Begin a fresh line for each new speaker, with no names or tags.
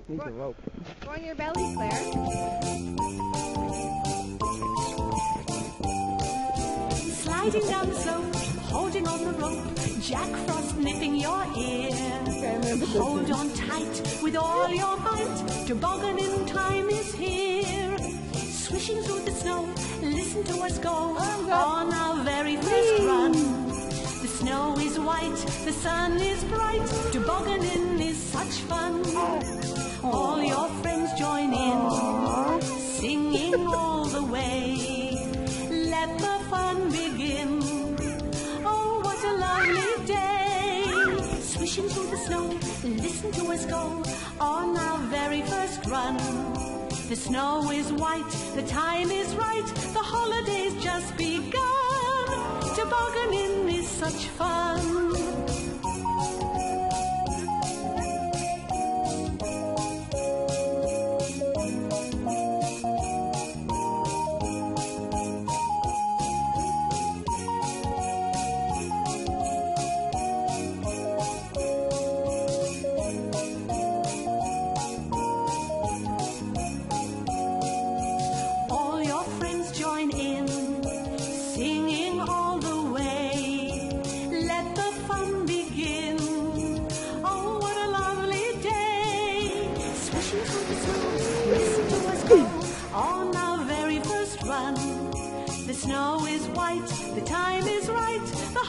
Needs a rope.
Go on your belly, Claire.
Sliding down the slope, holding on the rope, Jack Frost nipping your ear. Hold on tight with all your might, tobogganing time is here. Swishing through the snow, listen to us go on our very first run. The snow is white, the sun is bright, tobogganing is such fun. All your friends join in, singing all the way. Let the fun begin. Oh, what a lovely day. Swishing through the snow, listen to us go on our very first run. The snow is white, the time is right, the holiday's just begun. Tobogganing is such fun. On our very first run, the snow is white, the time is right, the